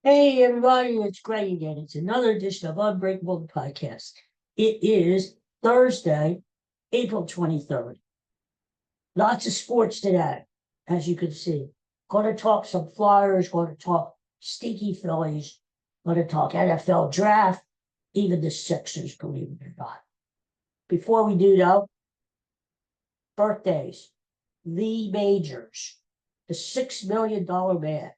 Hey everybody, it's Greg again. It's another edition of Unbreakable the podcast. It is Thursday, April 23rd. Lots of sports today, as you can see. Going to talk some Flyers, going to talk stinky Phillies, going to talk NFL draft, even the Sixers, believe it or not. Before we do though, birthdays. Lee Majors, the $6 million man.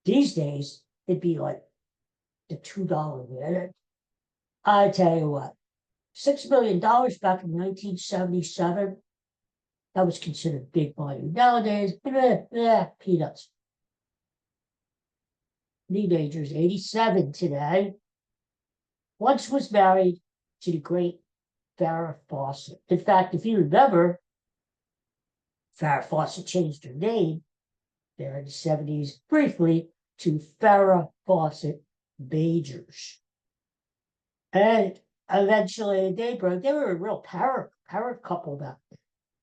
These days, it'd be like the $2 man. I tell you what, $6 million back in 1977, that was considered big money. Nowadays, peanuts. Teenagers, 87 today. Once was married to the great Farrah Fawcett. In fact, if you remember, Farrah Fawcett changed her name there in the 70s briefly to Farrah Fawcett Majors. And eventually they broke. They were a real power couple back then.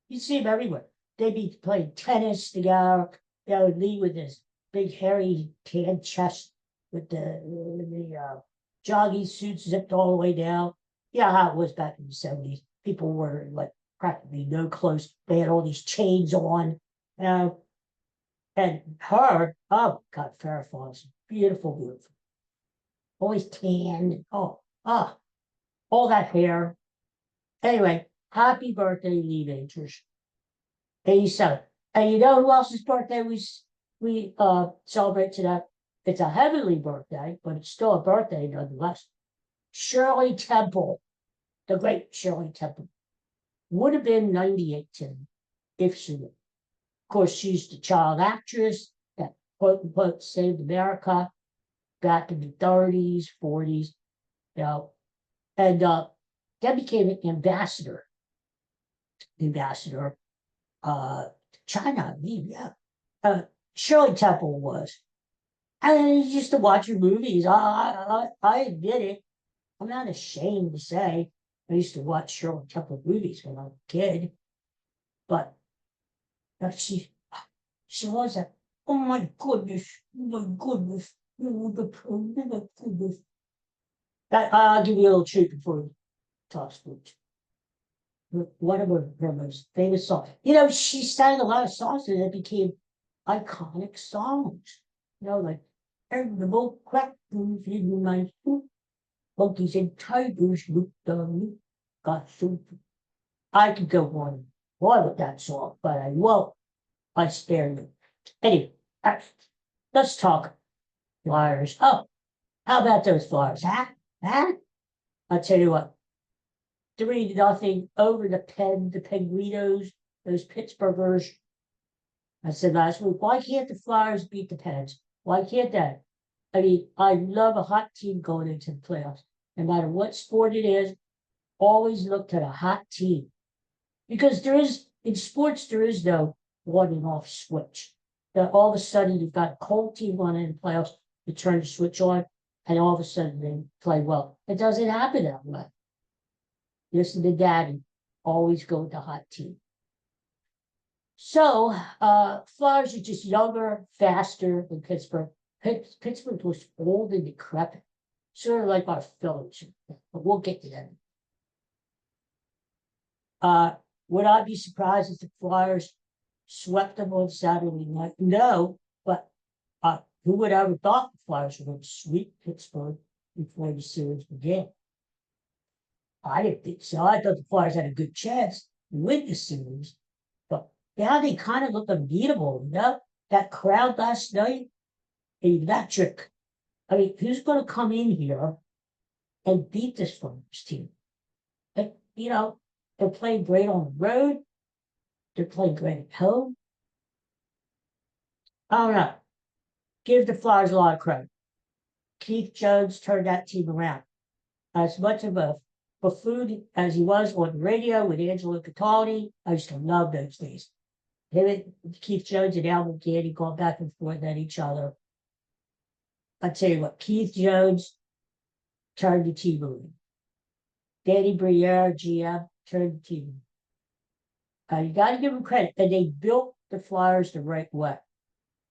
You see them everywhere. They'd be playing tennis together. Lee with his big hairy tan chest with the jogging suits zipped all the way down. Yeah, how it was back in the 70s. People were like practically no clothes. They had all these chains on, you know. And her, oh God, Farrah Fawcett, beautiful, beautiful. Always tan. All that hair. Anyway, happy birthday, Lee Majors. 87. And you know who else's birthday we celebrate today? It's a heavenly birthday, but it's still a birthday nonetheless. Shirley Temple, the great Shirley Temple, would have been 98 today if she would. Of course, she's the child actress that quote unquote saved America back in the 30s, 40s, you know, and then became an ambassador China, I mean, yeah. Shirley Temple was. I used to watch her movies. I admit it. I'm not ashamed to say I used to watch Shirley Temple movies when I was a kid. But she was a, oh my goodness, oh my goodness, oh my goodness. I'll give you a little treat before we talk sports. One of her most famous songs. You know, she sang a lot of songs that became iconic songs. You know, like Animal Crackers in my soup, monkeys and tigers looked on me, got soup. I could go on with that song, but I won't. I spare you. Anyway, let's talk Flyers. Oh, how about those Flyers? Huh? I'll tell you what. 3-0 over the Penguinos, those Pittsburghers. I said last week, why can't the Flyers beat the Pens? Why can't that? I mean, I love a hot team going into the playoffs. No matter what sport it is, always look to the hot team. Because in sports, there is no on and off switch. That all of a sudden you've got a cold team running in the playoffs, you turn the switch on, and all of a sudden they play well. It doesn't happen that way. Listen to daddy, always go with the hot team. So Flyers are just younger, faster than Pittsburgh. Pittsburgh was old and decrepit, sort of like our Phillies, but we'll get to that. Would I be surprised if the Flyers swept them on Saturday night? No, but who would ever thought the Flyers would sweep Pittsburgh before the series began? I didn't think so. I thought the Flyers had a good chance to win the series, but now they kind of look unbeatable. You know, that crowd last night, electric. I mean, who's going to come in here and beat this Flyers team? And, you know, they're playing great on the road. They're playing great at home. I don't know. Give the Flyers a lot of credit. Keith Jones turned that team around. As much of a buffoon as he was on the radio with Angelo Cataldi, I used to love those days. Him and Keith Jones and Al Candy going back and forth at each other. I tell you what, Keith Jones turned the team around. Danny Briere, GM, turned the team around. You got to give them credit. And they built the Flyers the right way.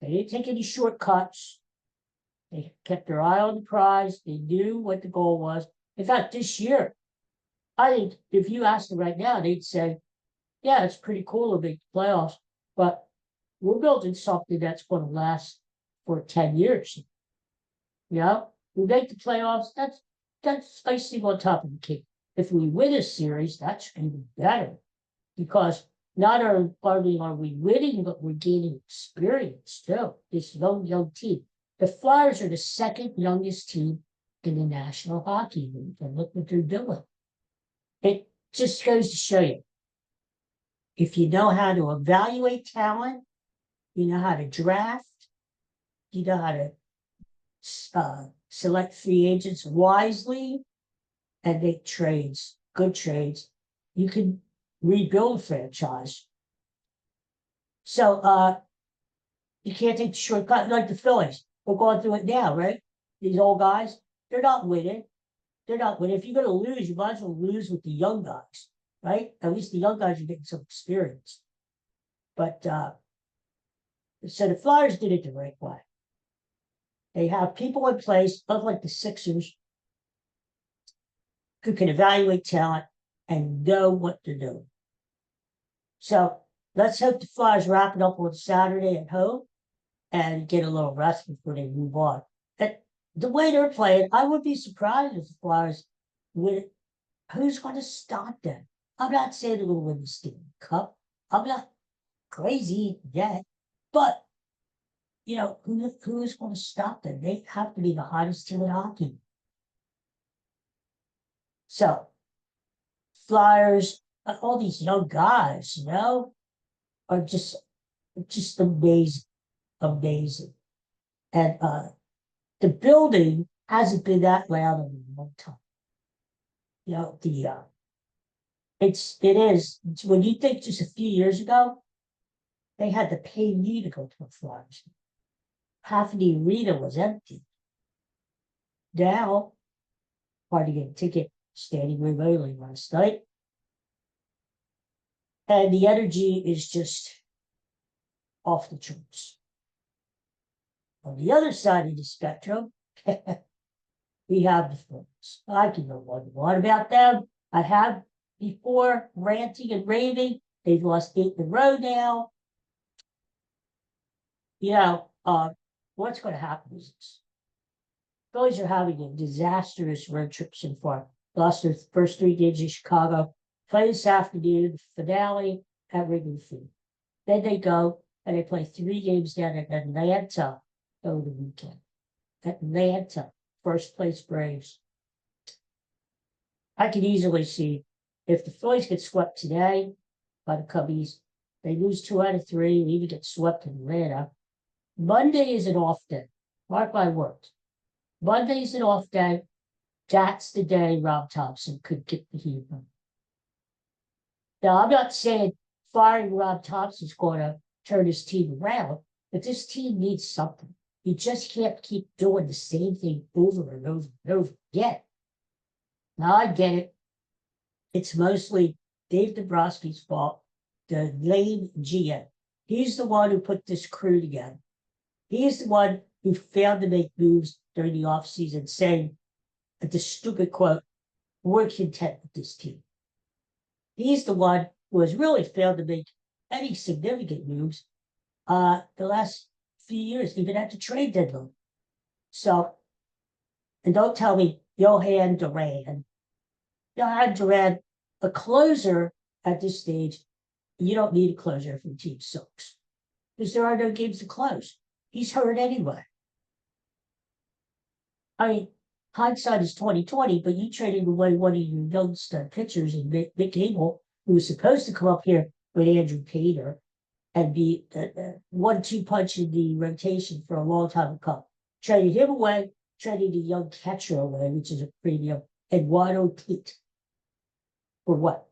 They didn't take any shortcuts. They kept their eye on the prize. They knew what the goal was. In fact, this year, I think if you asked them right now, they'd say, yeah, it's pretty cool to make the playoffs, but we're building something that's going to last for 10 years. You know, we make the playoffs, that's icing on top of the cake. If we win a series, that's even better because not only are we winning, but we're gaining experience too. This young team. The Flyers are the second youngest team in the National Hockey League, and look what they're doing. It just goes to show you, if you know how to evaluate talent, you know how to draft, you know how to select free agents wisely, and make trades, good trades, you can rebuild a franchise. So you can't take the shortcut like the Phillies. We're going through it now, right? These old guys, they're not winning. They're not winning. If you're going to lose, you might as well lose with the young guys, right? At least the young guys are getting some experience. But so the Flyers did it the right way. They have people in place, unlike the Sixers, who can evaluate talent and know what they're doing. So let's hope the Flyers wrap it up on Saturday at home and get a little rest before they move on. And the way they're playing, I would be surprised if the Flyers win. Who's going to stop them? I'm not saying they're going to win the Stanley Cup. I'm not crazy yet, but you know, who's going to stop them? They have to be the hottest team in hockey. So, Flyers, all these young guys, you know, are just amazing, amazing. And the building hasn't been that loud in a long time. You know, it is when you think just a few years ago, they had to pay me to go to the Flyers. Half of the arena was empty. Now, hard to get a ticket, standing room only last night. And the energy is just off the charts. On the other side of the spectrum, we have the Phillies. I can go on about them. I have before ranting and raving. They've lost 8 in a row now. You know, what's going to happen is this. Phillies are having a disastrous road trip so far. Lost their first 3 games in Chicago. Play this afternoon, the finale at Wrigley Field. Then they go and they play 3 games down at Atlanta over the weekend. Atlanta, first place Braves. I can easily see if the Phillies get swept today by the Cubbies, they lose 2 out of 3, and even get swept in Atlanta. Monday is an off day. Mark my words. Monday is an off day. That's the day Rob Thompson could get the heat. Now, I'm not saying firing Rob Thompson is going to turn his team around, but this team needs something. You just can't keep doing the same thing over and over and over again. Now, I get it. It's mostly Dave Dombrowski's fault, the lame GM. He's the one who put this crew together. He's the one who failed to make moves during the offseason, saying the stupid quote, we're content with this team. He's the one who has really failed to make any significant moves the last few years, even at the trade deadline. So, and don't tell me Johan Duran, a closer at this stage, you don't need a closer if your team sucks. Because there are no games to close. He's hurt anyway. I mean, hindsight is 2020, but you traded away one of your young stud pitchers in Mick Abel, who was supposed to come up here with Andrew Pater and be a 1-2 punch in the rotation for a long time to come. Traded him away, traded a young catcher away, which is a premium, and Eduardo Tate. For what?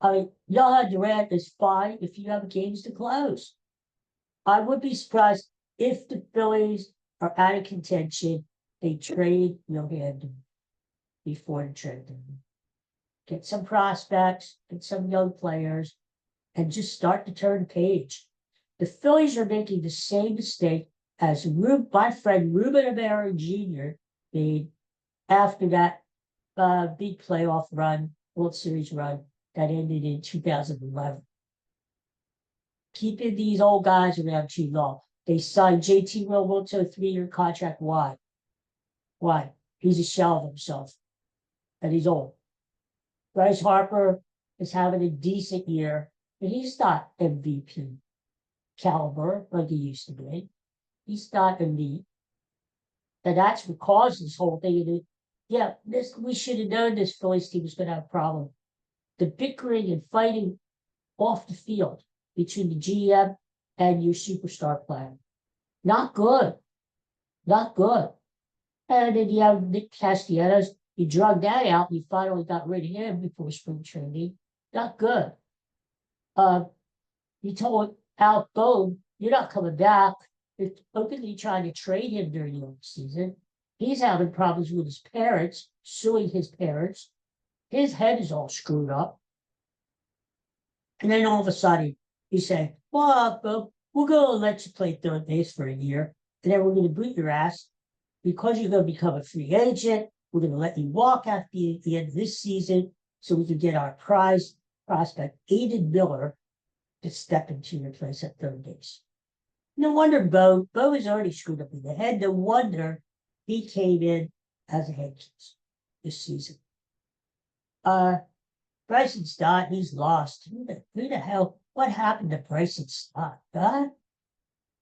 I mean, Johan Durant is fine if you have games to close. I would be surprised if the Phillies are out of contention. They trade Johan before the trade. Get some prospects, get some young players, and just start to turn the page. The Phillies are making the same mistake as my friend Ruben Amaro Jr. made after that big playoff run, World Series run that ended in 2011. Keeping these old guys around too long. They signed JT Realmuto a 3-year contract. Why? Why? He's a shell of himself, and he's old. Bryce Harper is having a decent year, but he's not MVP caliber like he used to be. He's not elite. And that's what caused this whole thing. Yeah, we should have known this Phillies team was going to have a problem. The bickering and fighting off the field between the GM and your superstar player. Not good. Not good. And then you have Nick Castellanos. You drug that out. You finally got rid of him before spring training. Not good. You told Alec Bohm, you're not coming back. You're openly trying to trade him during the season. He's having problems with his parents, suing his parents. His head is all screwed up. And then all of a sudden, you say, well, Bob, we're going to let you play third base for a year, and then we're going to boot your ass because you're going to become a free agent. We're going to let you walk after the end of this season so we can get our prize prospect, Aiden Miller, to step into your place at third base. No wonder Bo is already screwed up in the head. No wonder he came in as a head coach this season. Bryson Stott, he's lost. Who the hell? What happened to Bryson Stott? Huh?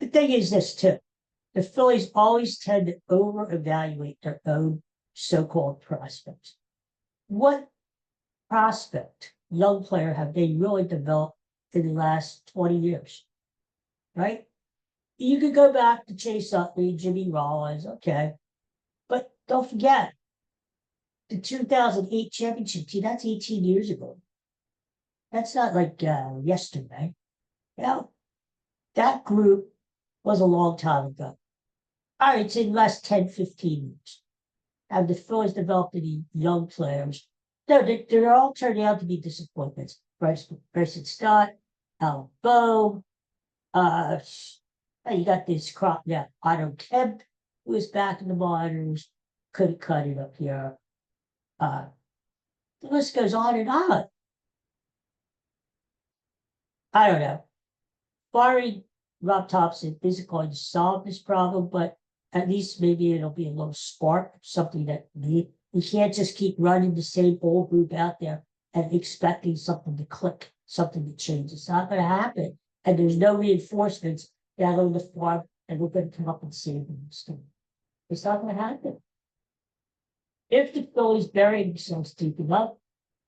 The thing is this, too. The Phillies always tend to over-evaluate their own so-called prospects. What prospect, young player, have they really developed in the last 20 years? Right? You could go back to Chase Utley, Jimmy Rollins, okay. But don't forget, the 2008 championship team, that's 18 years ago. That's not like yesterday. You know, that group was a long time ago. All right, it's in the last 10, 15 years. Have the Phillies developed any young players? No, they're all turning out to be disappointments. Bryson Stott, Alec Bohm, you got this crop now. Otto Kemp, who was back in the minors, couldn't cut it up here. The list goes on and on. I don't know. Firing Rob Thompson isn't going to solve this problem, but at least maybe it'll be a little spark, something that we can't just keep running the same old group out there and expecting something to click, something to change. It's not going to happen. And there's no reinforcements down on the farm, and we're going to come up and save them. It's not going to happen. If the Phillies bury themselves deep enough,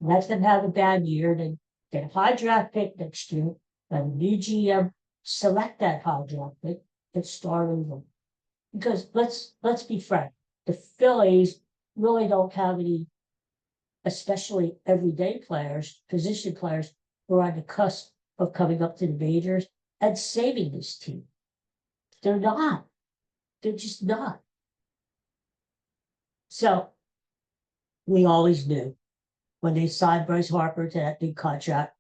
let them have a bad year, then get a high draft pick next year, let a new GM select that high draft pick and start over. Because let's be frank, the Phillies really don't have any, especially everyday players, position players, who are on the cusp of coming up to the majors and saving this team. They're not. They're just not. So we always knew when they signed Bryce Harper to that big contract,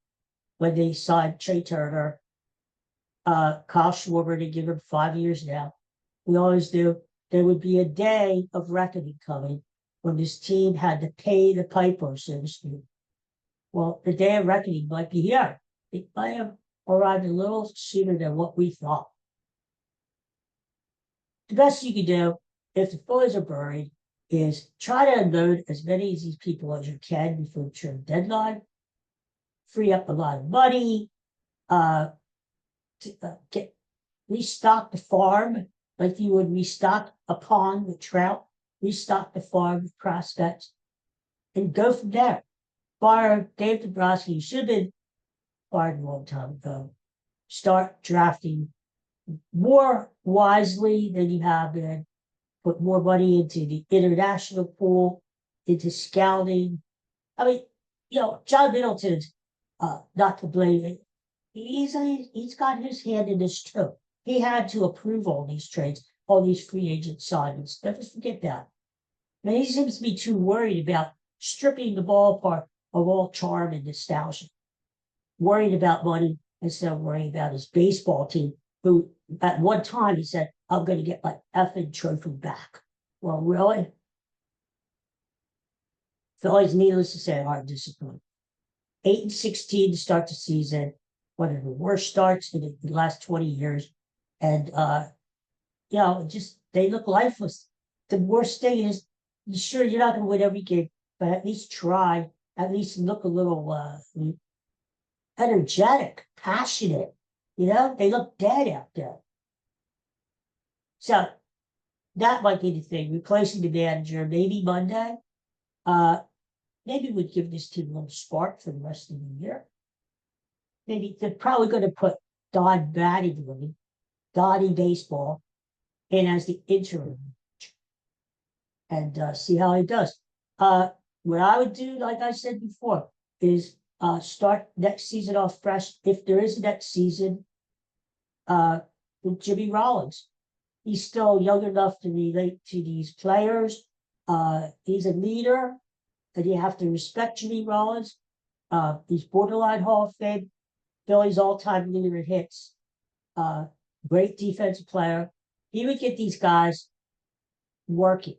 when they signed Trey Turner, Kyle Schwarber to give him 5 years now, we always knew there would be a day of reckoning coming when this team had to pay the piper, so to speak. Well, the day of reckoning might be here. It might have arrived a little sooner than what we thought. The best you can do, if the Phillies are buried, is try to unload as many of these people as you can before the trade deadline, free up a lot of money, restock the farm like you would restock a pond with trout, restock the farm with prospects, and go from there. Fire Dave Dombrowski. You should have been fired a long time ago. Start drafting more wisely than you have been. Put more money into the international pool, into scouting. I mean, John Middleton's not to blame. He's got his hand in this too. He had to approve all these trades, all these free agent signings. Never forget that. And he seems to be too worried about stripping the ballpark of all charm and nostalgia. Worried about money instead of worrying about his baseball team, who at one time he said, I'm going to get my effing trophy back. Well, really? Phillies, needless to say, are disappointed. 8-16 to start the season, one of the worst starts in the last 20 years. And, just they look lifeless. The worst thing is, sure, you're not going to win every game, but at least try, at least look a little energetic, passionate. They look dead out there. So that might be the thing. Replacing the manager, maybe Monday. Maybe we'd give this team a little spark for the rest of the year. Maybe they're probably going to put Don Mattingly, Donnie Baseball, in as the interim and see how he does. What I would do, like I said before, is start next season off fresh. If there is a next season, with Jimmy Rollins. He's still young enough to relate to these players. He's a leader, and you have to respect Jimmy Rollins. He's borderline Hall of Fame. Philly's all-time leader in hits. Great defensive player. He would get these guys working.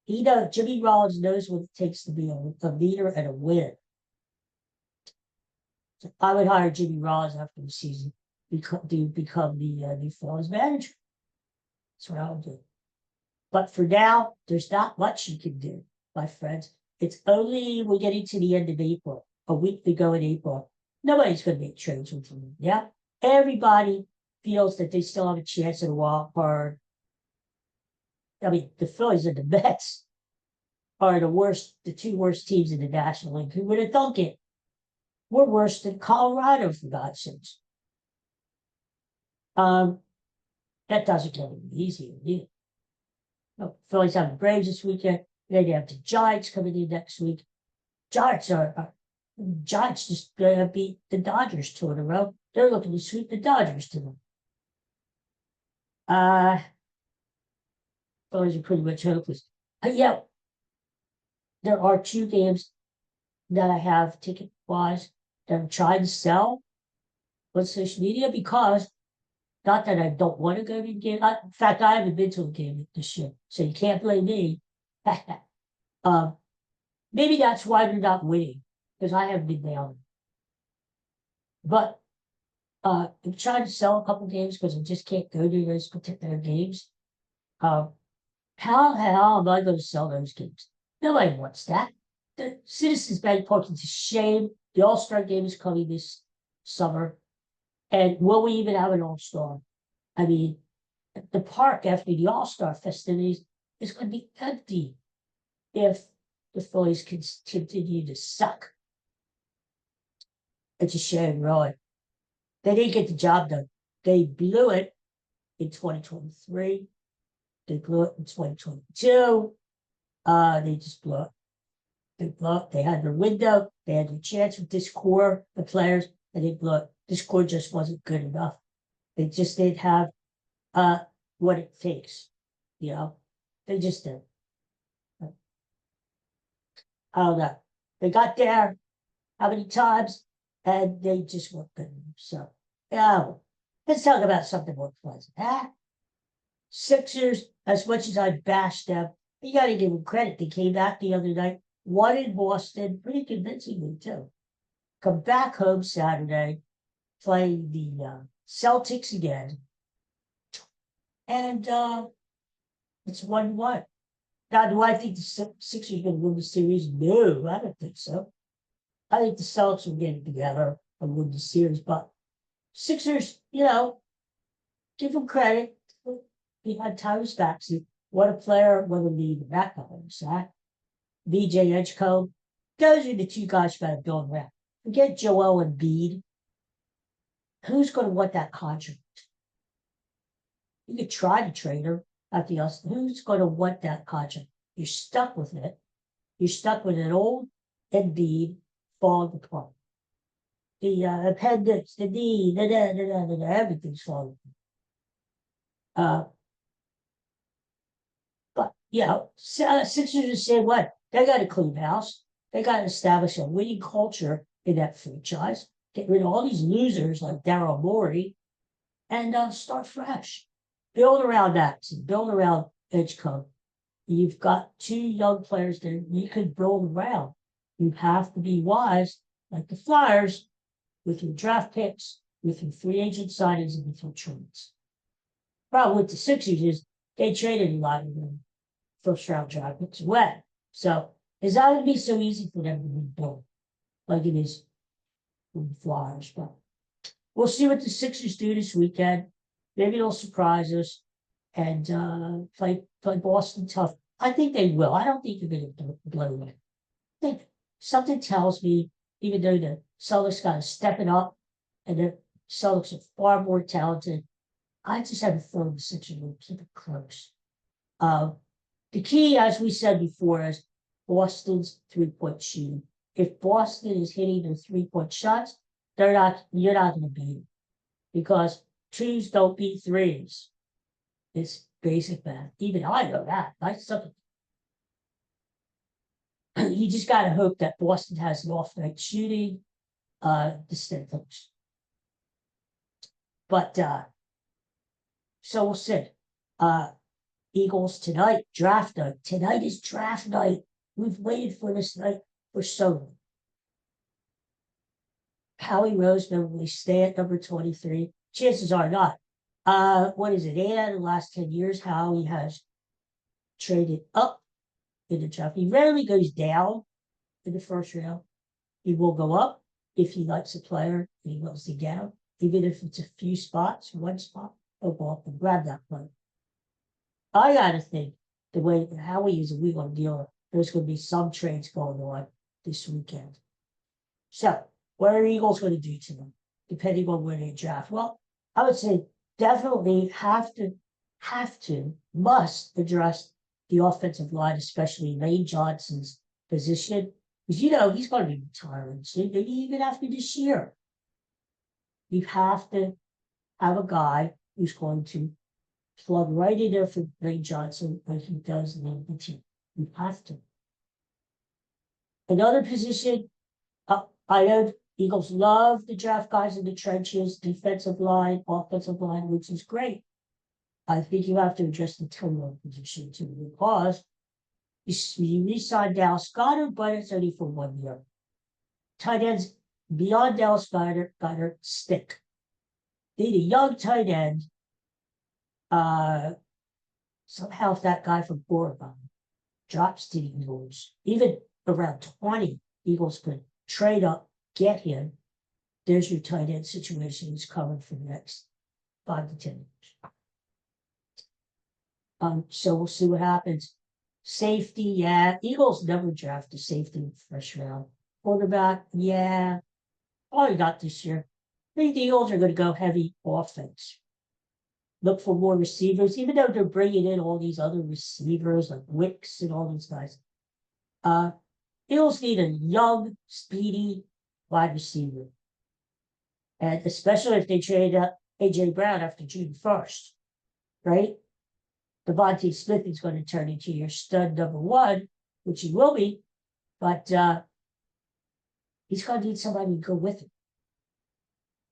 Jimmy Rollins knows what it takes to be a leader and a winner. So I would hire Jimmy Rollins after the season to become the new Phillies manager. That's what I would do. But for now, there's not much you can do, my friends. It's only we're getting to the end of April, a week to go in April. Nobody's going to make trades with them. Yeah, everybody feels that they still have a chance at a wild card. I mean, the Phillies and the Mets are the two worst teams in the National League. Who would have thunk it? We're worse than Colorado, for God's sakes. That doesn't get any easier, either. No, Phillies have the Braves this weekend. Then you have the Giants coming in next week. Giants just beat the Dodgers 2 in a row. They're looking to sweep the Dodgers to them. Phillies are pretty much hopeless. Yeah, there are 2 games that I have ticket-wise that I'm trying to sell on social media because, not that I don't want to go to the game. In fact, I haven't been to a game this year, so you can't blame me. Maybe that's why they're not winning, because I haven't been down. But I'm trying to sell a couple games because I just can't go to those particular games. How the hell am I going to sell those games? Nobody wants that. The Citizens Bank Park is a shame. The All-Star game is coming this summer. And will we even have an All-Star? I mean, the park after the All-Star festivities is going to be empty if the Phillies continue to suck. It's a shame, really. They didn't get the job done. They blew it in 2023. They blew it in 2022. They just blew it. They blew it. They had their window. They had their chance with this core, the players, and they blew it. This core just wasn't good enough. They just didn't have what it takes. They just didn't. I don't know. They got there how many times, and they just weren't good enough. So, yeah, let's talk about something more pleasant. Sixers, as much as I bashed them, you got to give them credit. They came back the other night, won in Boston, pretty convincingly, too. Come back home Saturday, playing the Celtics again. And it's 1-1. Now, do I think the Sixers are going to win the series? No, I don't think so. I think the Celtics will get it together and win the series. But Sixers, give them credit. He had Tyrese Maxey. What a player, what a lead in that conference. VJ Edgecombe. Those are the 2 guys you got to build around. Forget Joel Embiid. Who's going to want that contract? You could try to trade her at the us. Who's going to want that contract? You're stuck with it. You're stuck with an old Embiid falling apart. The appendix, the knee, everything's falling apart. But Sixers are the same way. They got to clean house. They got to establish a winning culture in that franchise. Get rid of all these losers like Daryl Morey and start fresh. build around that. So build around Edgecombe. You've got two young players there you could build around. You have to be wise, like the Flyers, with your draft picks, with your free agent signings, and with your trades. Problem with the Sixers is they traded a lot of them first round draft picks away. So it's not going to be so easy for them to rebuild like it is with the Flyers. But we'll see what the Sixers do this weekend. Maybe they'll surprise us and play Boston tough. I think they will. I don't think they're going to blow away. I think something tells me, even though the Celtics got to step it up and the Celtics are far more talented, I just have a feeling the Sixers will keep it close. The key, as we said before, is Boston's 3-point shooting. If Boston is hitting their 3-point shots, you're not going to beat them because twos don't beat threes. It's basic math. Even I know that. You just got to hope that Boston has an off-night shooting. The Celtics. But so we'll see. Eagles tonight, draft night. Tonight is draft night. We've waited for this night for so long. Howie Roseman will stay at number 23. Chances are not. What is it? 8 out of the last 10 years, Howie has traded up in the draft. He rarely goes down in the first round. He will go up if he likes a player and he wants to down, even if it's a few spots, one spot, he'll go up and grab that player. I gotta think the way Howie is a week-long dealer, there's going to be some trades going on this weekend. So, what are Eagles going to do to them, depending on where they draft? Well, I would say definitely must address the offensive line, especially Lane Johnson's position, because he's going to be retiring soon, maybe even after this year. You have to have a guy who's going to plug right in there for Lane Johnson like he does in the team. You have to. Another position, I know Eagles love to draft guys in the trenches, defensive line, offensive line, which is great. I think you have to address the turnover position too, because you re-signed Dallas Goedert, but it's only for 1 year. Tight ends beyond Dallas Goedert stick. Need a young tight end. Somehow if that guy from Oregon drops to the Eagles, even around 20, Eagles could trade up, get him. There's your tight end situation. He's covered for the next 5 to 10 years. So we'll see what happens. Safety, yeah. Eagles never draft a safety in the first round. Quarterback, yeah. All you got this year. I think the Eagles are going to go heavy offense. Look for more receivers, even though they're bringing in all these other receivers like Wicks and all these guys. Eagles need a young, speedy wide receiver. And especially if they trade A.J. Brown after June 1st, right? Devontae Smith is going to turn into your stud number 1, which he will be, but he's going to need somebody to go with him.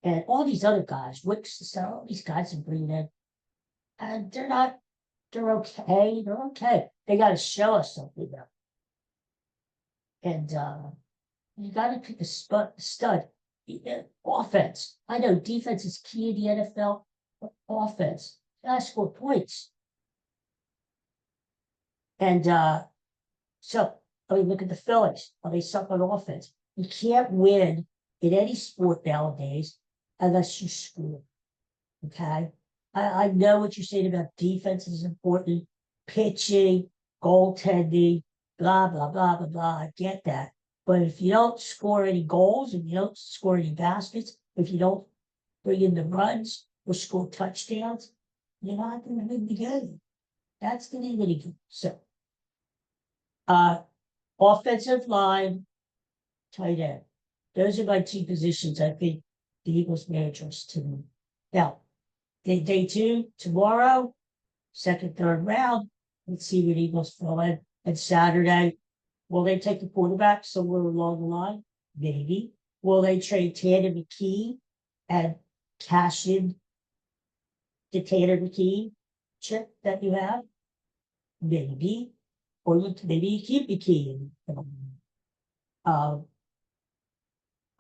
And all these other guys, Wicks, all these guys are bringing in, and they're okay. They're okay. They got to show us something though. And you got to pick a stud. Offense. I know defense is key in the NFL, but offense. You got to score points. And so, look at the Phillies. They suck on offense. You can't win in any sport nowadays unless you score. Okay? I know what you're saying about defense is important, pitching, goaltending, blah, blah, blah, blah, blah. I get that. But if you don't score any goals, if you don't score any baskets, if you don't bring in the runs or score touchdowns, you're not going to win the game. That's the name of the game. So, offensive line, tight end. Those are my 2 positions I think the Eagles may address to them. Now, day 2, tomorrow, 2nd, 3rd round. Let's see what Eagles fall in. And Saturday, will they take the quarterback somewhere along the line? Maybe. Will they trade Tanner McKee and cash in to Tanner McKee chip that you have? Maybe. Or maybe you keep your key. Um,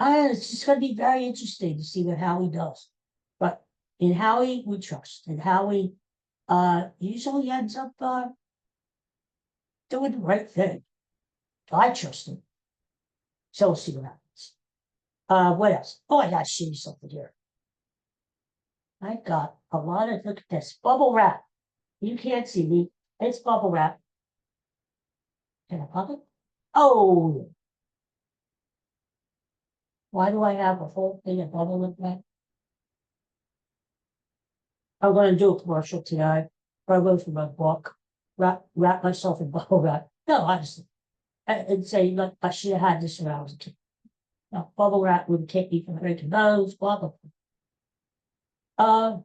it's just going to be very interesting to see what Howie does. But in Howie, we trust. And Howie usually ends up doing the right thing. I trust him. So we'll see what happens. What else? Oh, I gotta show you something here. I got a lot of, look at this, bubble wrap. You can't see me. It's bubble wrap. Can I pop it? Oh! Why do I have a whole thing of bubble wrap? I'm going to do a commercial today. Probably for my book. Wrap myself in bubble wrap. No, honestly. And say, look, I should have had this when I was a kid. No, bubble wrap wouldn't keep me from drinking those, blah, blah, blah.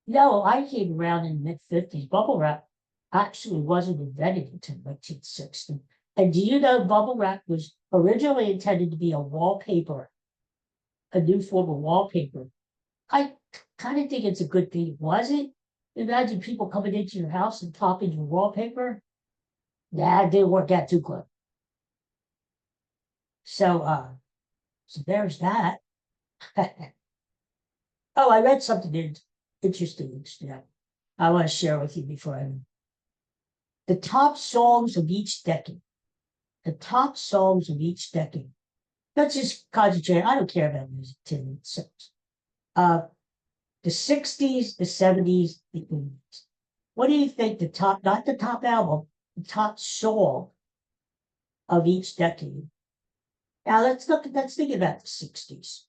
No, I came around in the mid-50s. Bubble wrap actually wasn't invented until 1960. And do you know bubble wrap was originally intended to be a wallpaper, a new form of wallpaper? I kind of think it's a good thing. Was it? Imagine people coming into your house and popping your wallpaper. Nah, it didn't work out too good. So there's that. Oh, I read something interesting today. I want to share with you before I. The top songs of each decade. The top songs of each decade. Let's just concentrate. I don't care about music 10 seconds. The 60s, the 70s, the 80s. What do you think the top, not the top album, the top song of each decade? Now let's think about the 60s.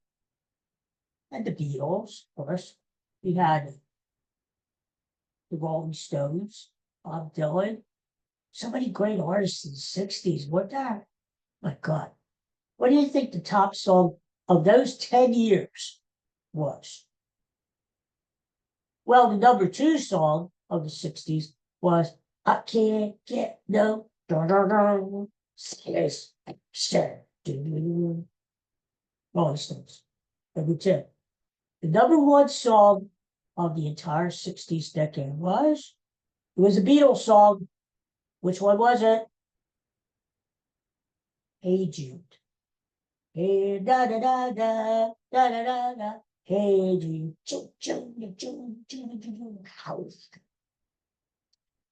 And the Beatles, of course. We had the Rolling Stones, Bob Dylan. So many great artists in the 60s. What that? My God. What do you think the top song of those 10 years was? Well, the number 2 song of the 60s was I Can't Get No Satisfaction. Rolling Stones. Number 2. The number 1 song of the entire 60s decade was? It was a Beatles song. Which one was it? Hey Jude. Hey da da da da da da da da. Hey Jude.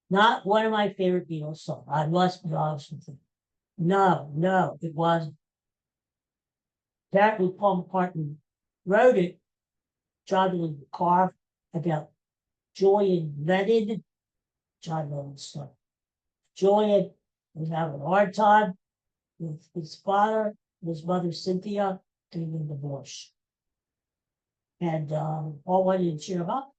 Not one of my favorite Beatles songs. I must be honest with you. No, it wasn't. Apparently Paul McCartney wrote it driving in the car about Julian Lennon. John Lennon's son. Julian was having a hard time with his father and his mother Cynthia getting a divorce. And all wanted to cheer him up.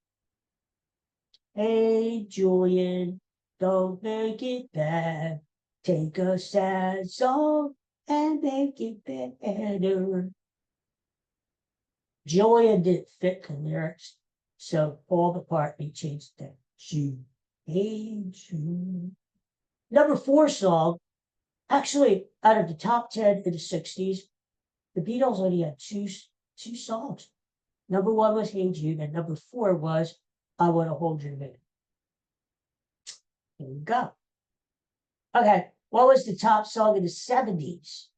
Hey Julian, don't make it bad. Take a sad song and make it better. Julian didn't fit the lyrics, so Paul McCartney changed that. Jude. Hey Jude. Number 4 song, actually, out of the top 10 in the 60s, the Beatles only had two songs. Number 1 was Hey Jude, and number 4 was I Want to Hold Your Hand. Here we go. Okay, what was the top song in the 70s?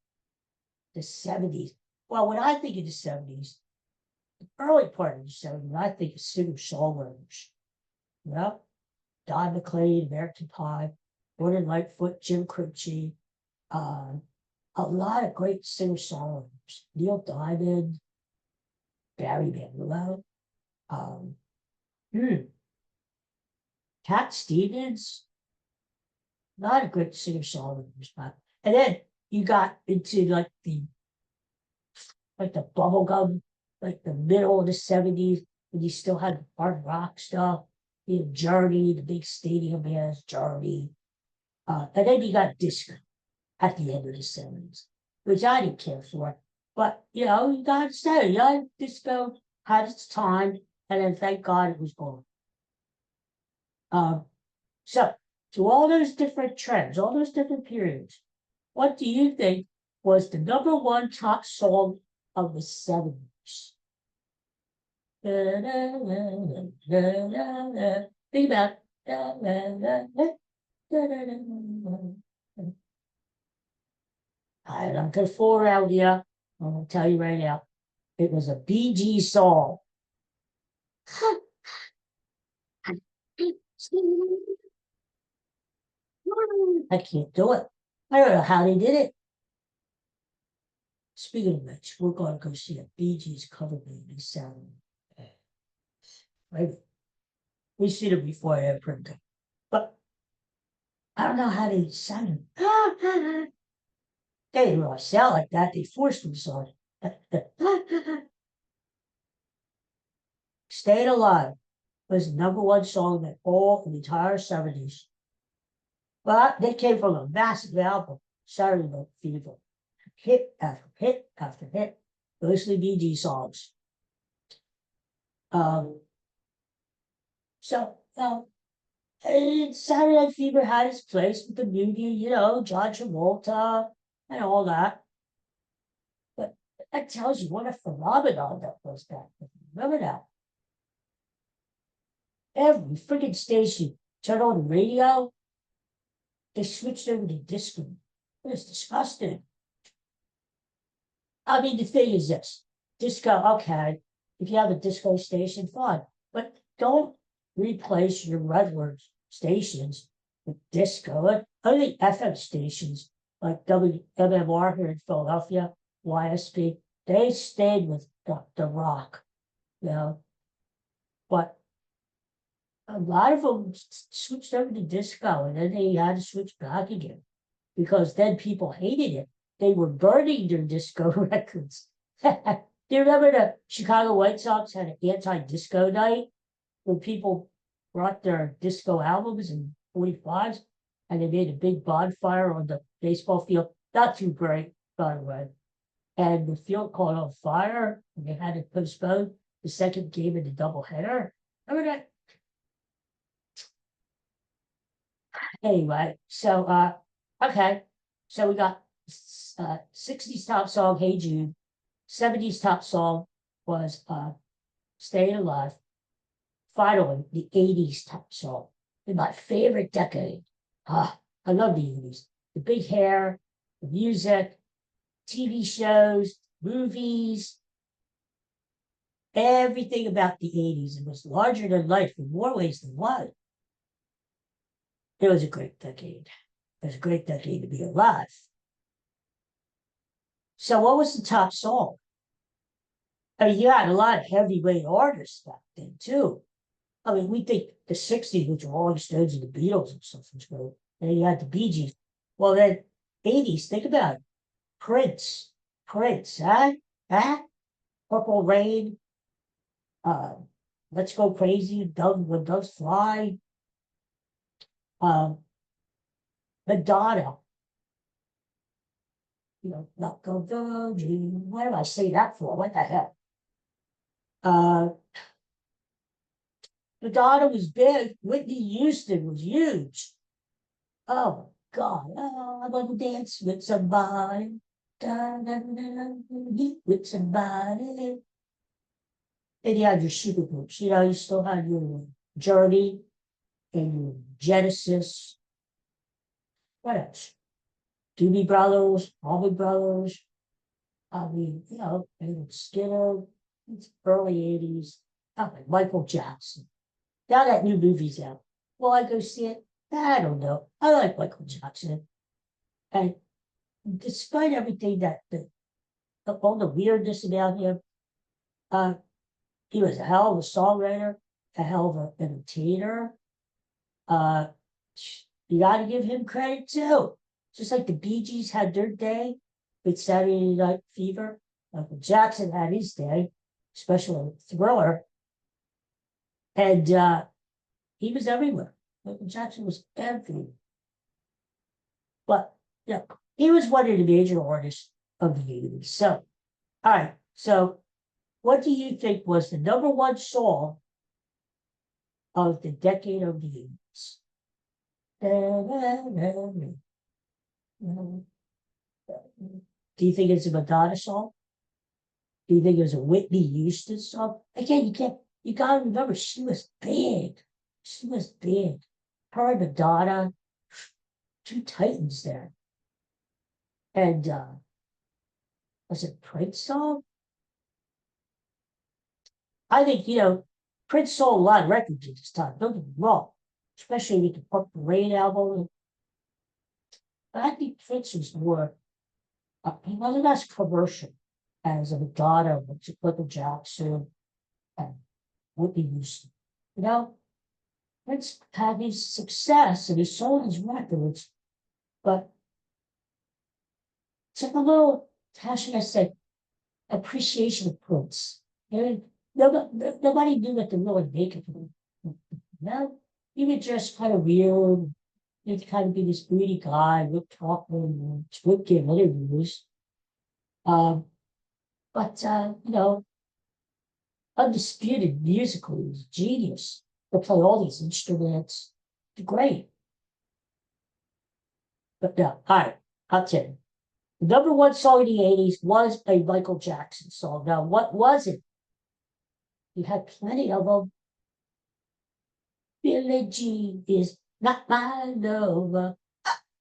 The 70s. Well, when I think of the 70s, the early part of the 70s, I think of singer-songwriters. Well, Don McLean, American Pie, Gordon Lightfoot, Jim Croce, a lot of great singer-songwriters. Neil Diamond, Barry Manilow, Cat Stevens, a lot of great singer-songwriters. And then you got into like the bubblegum, like the middle of the 70s, when you still had hard rock stuff, you know, Journey, the big stadium bands, Journey. And then you got disco at the end of the 70s, which I didn't care for. But, you know, you got to say, yeah, disco had its time, and then thank God it was gone. So, to all those different trends, all those different periods, what do you think was the number 1 top song of the 70s? Think about it. I'm not gonna fool around here. I'm gonna tell you right now. It was a Bee Gees song. I can't do it. I don't know how they did it. Speaking of which, we're going to go see a Bee Gees cover band in Sound. Right? We've seen it before at Printer. But I don't know how they sounded. They didn't really sound like that. They forced themselves. Staying Alive was the number one song that all the entire 70s. But they came from a massive album, Saturday Night Fever. Hit after hit after hit, mostly Bee Gees songs. Um, so, Saturday Night Fever had its place with the movie, John Travolta and all that. But that tells you what a phenomenon that was back then. Remember that? Every freaking station turned on the radio, they switched over to disco. It was disgusting. I mean, the thing is this disco, okay, if you have a disco station, fine, but don't replace your regular stations with disco. Only FM stations like WMMR here in Philadelphia, YSP, they stayed with the rock, but a lot of them switched over to disco and then they had to switch back again because then people hated it. They were burning their disco records. Do you remember the Chicago White Sox had an anti-disco night when people brought their disco albums in 45s and they made a big bonfire on the baseball field? Not too bright, by the way. And the field caught on fire and they had to postpone the second game of the doubleheader. Remember that? Anyway, so okay. So we got 60s top song, Hey Jude. 70s top song was Staying Alive. Finally, the 80s top song. In my favorite decade. I love the 80s. The big hair, the music, TV shows, movies, everything about the 80s. It was larger than life in more ways than one. It was a great decade. It was a great decade to be alive. So what was the top song? I mean, you had a lot of heavyweight artists back then, too. I mean, we think the 60s, which were Rolling Stones and the Beatles and stuff, was great. And then you had the Bee Gees. Well, then 80s, think about it. Prince, huh? Purple Rain, Let's Go Crazy, When Doves Fly, Madonna, Not Go Virgin. Why do I say that for? What the heck? Madonna was big. Whitney Houston was huge. Oh God! Oh, I want to dance with somebody. With somebody. And you had your super groups. You still had your Journey and your Genesis. What else? Doobie Brothers, Allman Brothers. I mean, Skinner. It's early 80s. Michael Jackson. Now that new movie's out. Will I go see it? I don't know. I like Michael Jackson. And despite everything all the weirdness about him, he was a hell of a songwriter, a hell of an entertainer. You got to give him credit too. Just like the Bee Gees had their day with Saturday Night Fever, Michael Jackson had his day, especially Thriller. And he was everywhere. Michael Jackson was everywhere. But he was one of the major artists of the 80s. So, all right. So, what do you think was the number one song of the decade of the 80s? Do you think it's a Madonna song? Do you think it was a Whitney Houston song? Again, you gotta remember she was big. She was big. Her and Madonna, two titans there. And was it Prince song? I think, Prince sold a lot of records at this time, don't get me wrong, especially with the Purple Rain album. But I think Prince was more, he wasn't as commercial as a Madonna, Michael Jackson, and Whitney Houston. You know, Prince had his success and he sold his records, but it's like a little, how should I say, appreciation of Prince. And nobody knew what to really make of him. No, he was just kind of weird. He'd kind of be this moody guy, would talk and would give interviews. Um, but undisputed musically, he was a genius. He'll play all these instruments. Great. But no, all right, I'll tell you. The number one song in the 80s was a Michael Jackson song. Now, what was it? You had plenty of them. Billie Jean is not my lover.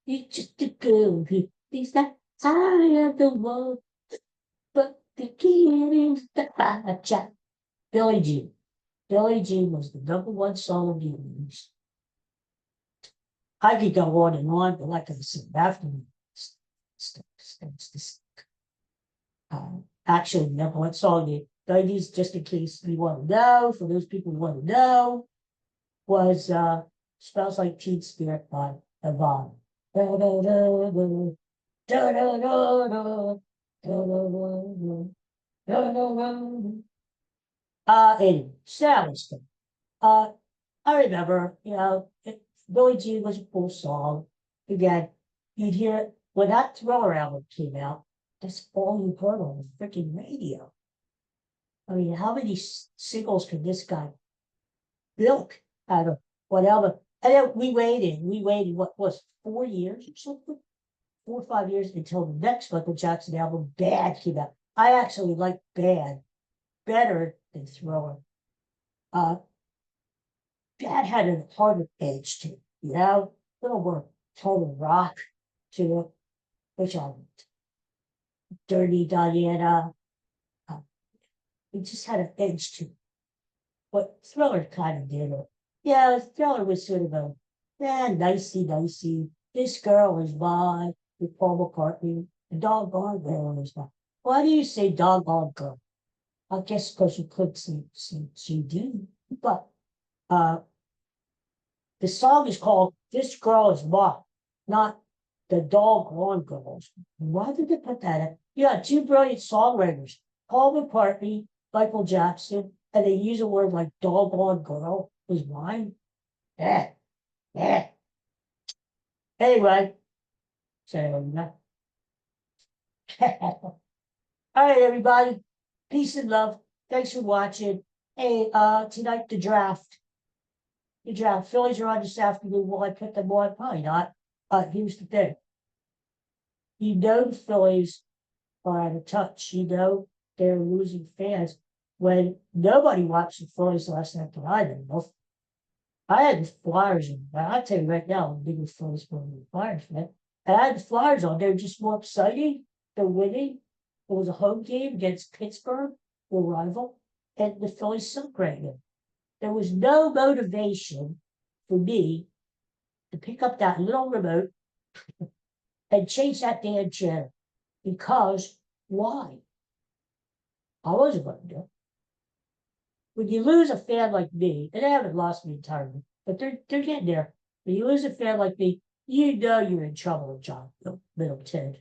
It's just a girl who thinks that I am the one. But the kid is the bad Jack. Billie Jean. Billie Jean was the number one song of the 80s. I could go on, but like I said, after actually, number one song in the 90s, just in case you want to know, for those people who want to know, was Smells Like Teen Spirit by Yvonne. And sounds good. I remember, Billie Jean was a cool song. Again, you'd hear it when that Thriller album came out. That's all you heard on the freaking radio. I mean, how many singles could this guy milk out of whatever? And then we waited, what was 4 years or something? 4 or 5 years until the next Michael Jackson album, Bad, came out. I actually like Bad better than Thriller. Bad had a harder edge to it, a little more total rock to it, which I liked. Dirty Diana. It just had an edge to it. But Thriller kind of did it. Yeah, Thriller was sort of a, nicey. This girl is mine with Paul McCartney. The doggone girl is mine. Why do you say doggone girl? I guess because you could see CD. But the song is called This Girl Is Mine, not The Doggone Girls. Why did they put that in? Yeah, two brilliant songwriters, Paul McCartney, Michael Jackson, and they use a word like doggone girl is mine. Yeah. Anyway, so all right, everybody. Peace and love. Thanks for watching. Hey, tonight the draft. The draft. Phillies are on this afternoon. Will I put them on? Probably not. Here's the thing. The Phillies are out of touch. They're losing fans. When nobody watched the Phillies last night that I know. I had the Flyers on. I'll tell you right now, I'm the biggest Phillies fan than the Flyers fan. And I had the Flyers on. They're just more exciting. They're winning. It was a home game against Pittsburgh, their rival, and the Phillies suck right now. There was no motivation for me to pick up that little remote and change that damn channel. Because why? I wasn't going to do it. When you lose a fan like me, and they haven't lost me entirely, but they're getting there. When you lose a fan like me, you're in trouble, John Middleton.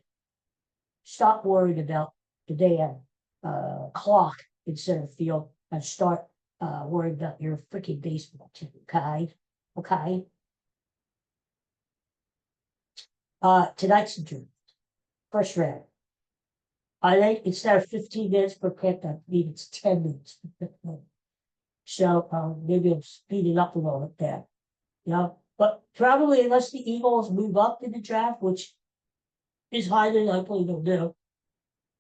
Stop worrying about the damn clock in center field and start worrying about your freaking baseball team, okay? Okay. Tonight's the draft. First round. I think instead of 15 minutes per pick, I believe it's 10 minutes per pick. So maybe I'll speed it up a little bit there. But probably unless the Eagles move up in the draft, which is highly likely they'll do,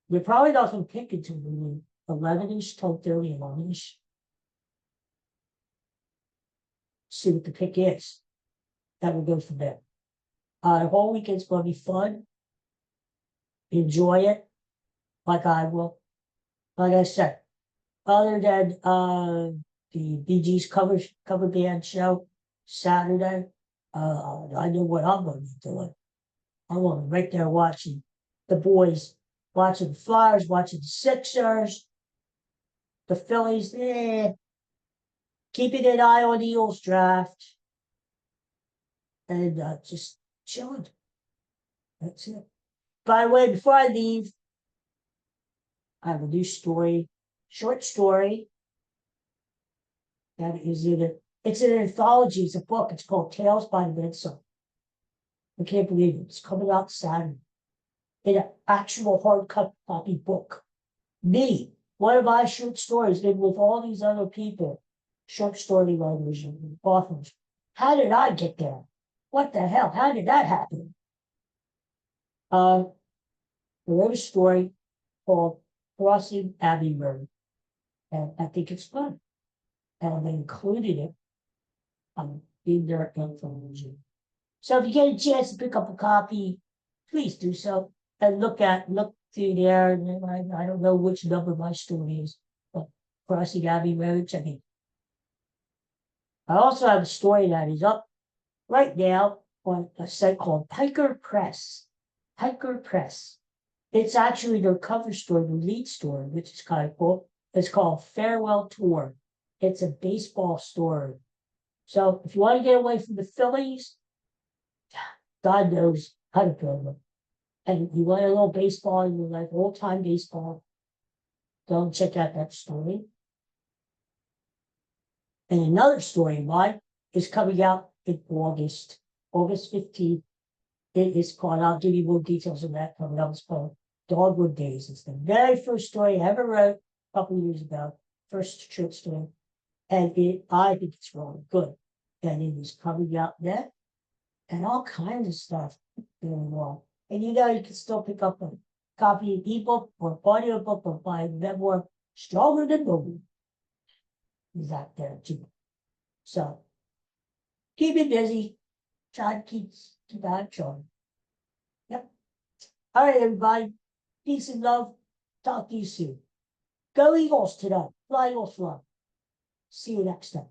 we're probably not going to pick until the 11-ish, 12:30, 11-ish. see what the pick is. That will go from there. The whole weekend's going to be fun. Enjoy it, like I will. Like I said, other than the Bee Gees cover band show Saturday, I know what I'm going to be doing. I'm going to be right there watching the boys, watching the Flyers, watching the Sixers, the Phillies. Keeping an eye on the Eagles draft, and just chilling. That's it. By the way, before I leave, I have a new story, short story. That is it's an anthology, it's a book. It's called Tales by the Midsummer. I can't believe it. It's coming out Saturday. In an actual hard copy book. Me, one of my short stories, been with all these other people, short story writers and authors. How did I get there? What the hell? How did that happen? I wrote a story called Crossing Abbey Road, and I think it's fun. And I've included it in their information. So if you get a chance to pick up a copy, please do so and look through there. And I don't know which number my story is, but Crossing Abbey Road. I mean, I also have a story that is up right now on a site called Piker Press. Piker Press. It's actually their cover story, the lead story, which is kind of cool. It's called Farewell Tour. It's a baseball story. So if you want to get away from the Phillies, God knows how to build them. And you want a little baseball in your life, old-time baseball, go and check out that story. And another story of mine is coming out in August 15th. It is called, I'll give you more details on that coming up. It's called Dogwood Days. It's the very first story I ever wrote a couple of years ago. First short story. And I think it's really good. And it is coming out there. And all kinds of stuff going on. And you can still pick up a copy of ebook or audiobook or buy memoir Stronger Than Movie. Is out there too. So keep it busy. Try to keep that going. Yep. All right, everybody. Peace and love. Talk to you soon. Go Eagles today. Fly Eagles fly. See you next time.